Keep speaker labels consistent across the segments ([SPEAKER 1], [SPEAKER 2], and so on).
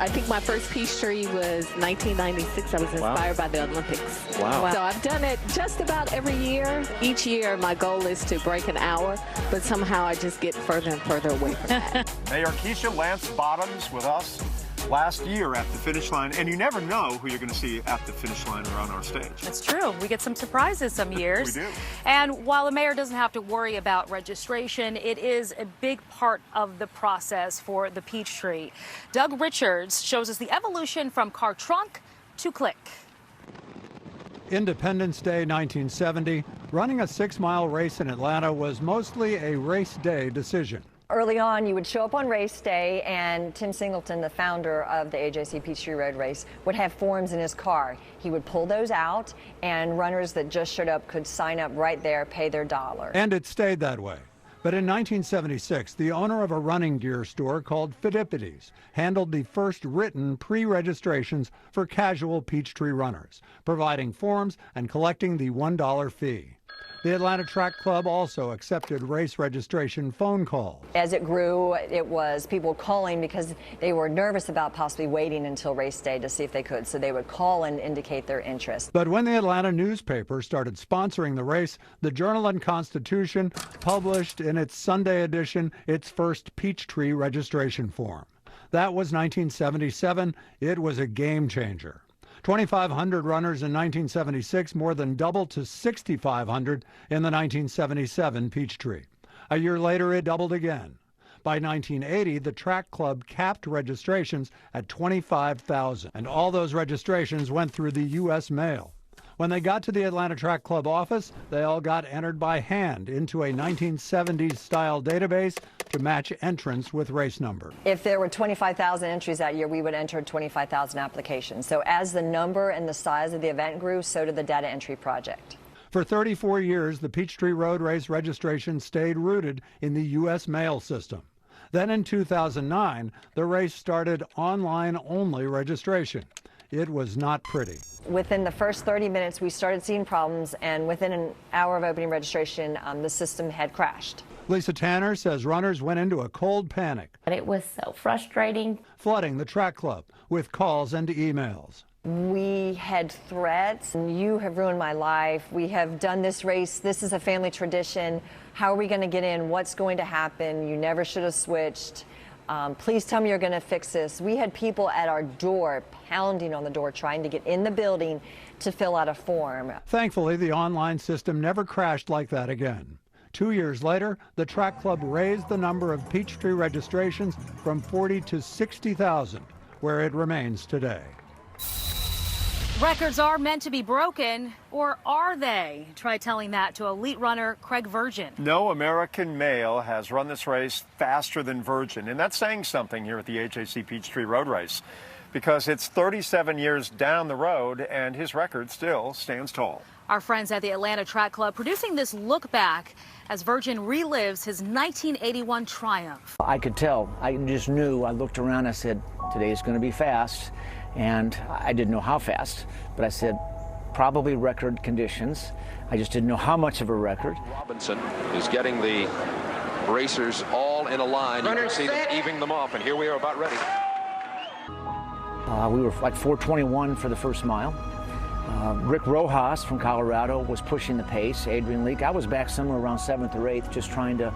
[SPEAKER 1] I think my first Peachtree was 1996. I was inspired by the Olympics.
[SPEAKER 2] Wow.
[SPEAKER 1] So I've done it just about every year. Each year, my goal is to break an hour, but somehow I just get further and further away from that.
[SPEAKER 3] Mayor Keisha Lance Bottoms with us last year at the finish line, and you never know who you're going to see at the finish line or on our stage.
[SPEAKER 4] That's true. We get some surprises some years.
[SPEAKER 3] We do.
[SPEAKER 4] And while the mayor doesn't have to worry about registration, it is a big part of the process for the Peachtree. Doug Richards shows us the evolution from car trunk to click.
[SPEAKER 5] Independence Day 1970, running a 6-mile race in Atlanta was mostly a race day decision.
[SPEAKER 6] Early on, you would show up on race day, and Tim Singleton, the founder of the ajc-peachtree-road-race, would have forms in his car. He would pull those out, and runners that just showed up could sign up right there, pay their $1.
[SPEAKER 5] And it stayed that way. But in 1976, the owner of a running gear store called Phidippides handled the first written pre-registrations for casual Peachtree runners, providing forms and collecting the $1 fee. The Atlanta Track Club also accepted race registration phone calls.
[SPEAKER 6] As it grew, it was people calling because they were nervous about possibly waiting until race day to see if they could, so they would call and indicate their interest.
[SPEAKER 5] But when the Atlanta newspaper started sponsoring the race, the Journal and Constitution published in its Sunday edition its first Peachtree registration form. That was 1977. It was a game changer. 2,500 runners in 1976, more than doubled to 6,500 in the 1977 Peachtree. A year later, it doubled again. By 1980, the track club capped registrations at 25,000, and all those registrations went through the U.S. mail. When they got to the Atlanta Track Club office, they all got entered by hand into a 1970s-style database to match entrants with race number.
[SPEAKER 6] If there were 25,000 entries that year, we would enter 25,000 applications. So as the number and the size of the event grew, so did the data entry project.
[SPEAKER 5] For 34 years, the Peachtree Road Race registration stayed rooted in the U.S. mail system. Then in 2009, the race started online-only registration. It was not pretty.
[SPEAKER 6] Within the first 30 minutes, we started seeing problems, and within an hour of opening registration, the system had crashed.
[SPEAKER 5] Lisa Tanner says runners went into a cold panic.
[SPEAKER 7] But it was so frustrating.
[SPEAKER 5] Flooding the track club with calls and emails.
[SPEAKER 6] We had threats. You have ruined my life. We have done this race. This is a family tradition. How are we going to get in? What's going to happen? You never should have switched. Please tell me you're going to fix this. We had people at our door pounding on the door trying to get in the building to fill out a form.
[SPEAKER 5] Thankfully, the online system never crashed like that again. 2 years later, the track club raised the number of Peachtree registrations from 40 to 60,000, where it remains today.
[SPEAKER 4] Records are meant to be broken, or are they? Try telling that to elite runner Craig Virgin.
[SPEAKER 3] No American male has run this race faster than Virgin, and that's saying something here at the ajc Peachtree Road Race, because it's 37 years down the road, and his record still stands tall.
[SPEAKER 4] Our friends at the Atlanta Track Club producing this look back as Virgin relives his 1981 triumph.
[SPEAKER 8] I could tell. I just knew. I looked around. I said, today's going to be fast. And I didn't know how fast, but I said, probably record conditions. I just didn't know how much of a record.
[SPEAKER 2] Robinson is getting the racers all in a line. You can see them evening them off, and here we are about ready.
[SPEAKER 8] We were like 4:21 for the first mile. Rick Rojas from Colorado was pushing the pace. Adrian Leak. I was back somewhere around 7th or 8th, just trying to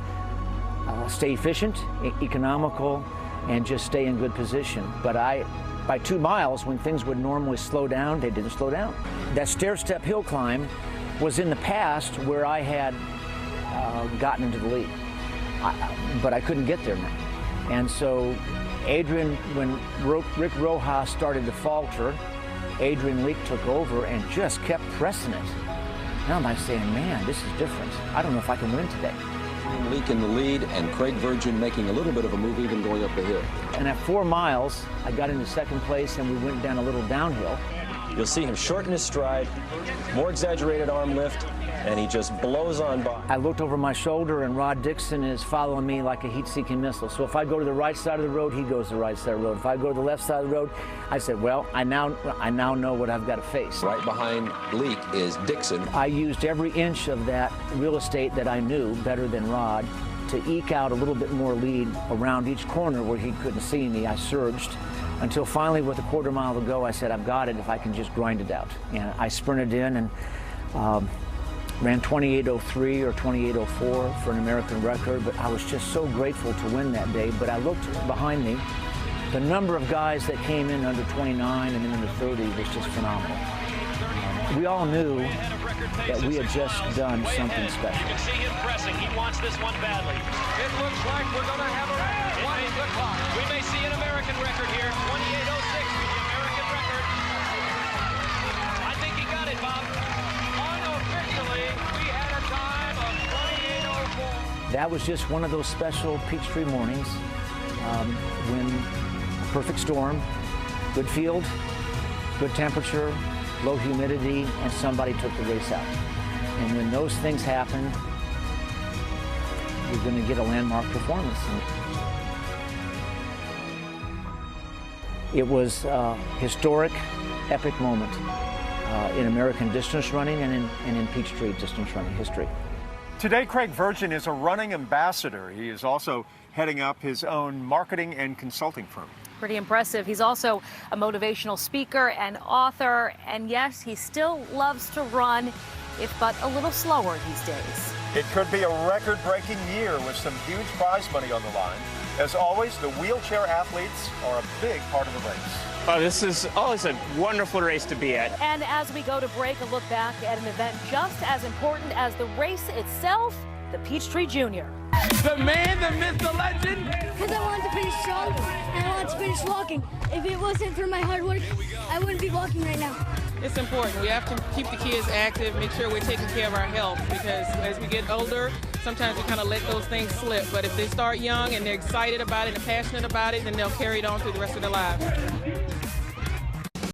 [SPEAKER 8] stay efficient, economical, and just stay in good position. But by 2 miles, when things would normally slow down, they didn't slow down. That stair-step hill climb was in the past where I had gotten into the lead, but I couldn't get there now. And so Adrian, when Rick Rojas started to falter, Adrian Leak took over and just kept pressing it. Now I'm like saying, man, this is different. I don't know if I can win today.
[SPEAKER 9] Leak in the lead, and Craig Virgin making a little bit of a move even going up the hill.
[SPEAKER 8] And at 4 miles, I got into second place, and we went down a little downhill.
[SPEAKER 10] You'll see him shorten his stride, more exaggerated arm lift, and he just blows on by.
[SPEAKER 8] I looked over my shoulder, and Rod Dixon is following me like a heat-seeking missile. So if I go to the right side of the road, he goes to the right side of the road. If I go to the left side of the road, I said, well, I now know what I've got to face.
[SPEAKER 9] Right behind Leak is Dixon.
[SPEAKER 8] I used every inch of that real estate that I knew better than Rod to eke out a little bit more lead around each corner where he couldn't see me. I surged until finally, with a quarter mile to go, I said, I've got it if I can just grind it out. And I sprinted in and ran 28:03 or 28:04 for an American record, but I was just so grateful to win that day. But I looked behind me. The number of guys that came in under 29 and in under 30 was just phenomenal. We all knew that we had just done something special.
[SPEAKER 11] You can see him pressing. He wants this one badly. It looks like we're going to have a record. We may see an American record here. 28:06 for the American record. I think he got it, Bob. Unofficially, we had a time of 28:04.
[SPEAKER 8] That was just one of those special Peachtree mornings when a perfect storm, good field, good temperature, low humidity, and somebody took the race out. And when those things happen, you're going to get a landmark performance. It was a historic, epic moment in American distance running and in Peachtree distance running history.
[SPEAKER 3] Today, Craig Virgin is a running ambassador. He is also heading up his own marketing and consulting firm.
[SPEAKER 4] Pretty impressive. He's also a motivational speaker and author. And yes, he still loves to run, if but a little slower these days.
[SPEAKER 3] It could be a record-breaking year with some huge prize money on the line. As always, the wheelchair athletes are a big part of the race.
[SPEAKER 12] Oh, it's a wonderful race to be at.
[SPEAKER 4] And as we go to break, a look back at an event just as important as the race itself, the Peachtree Junior.
[SPEAKER 12] The man, the myth, the legend.
[SPEAKER 13] Because I wanted to finish strong and I wanted to finish walking. If it wasn't for my hard work, I wouldn't be walking right now.
[SPEAKER 14] It's important. We have to keep the kids active, make sure we're taking care of our health, because as we get older, sometimes we kind of let those things slip. But if they start young and they're excited about it and passionate about it, then they'll carry it on through the rest of their lives.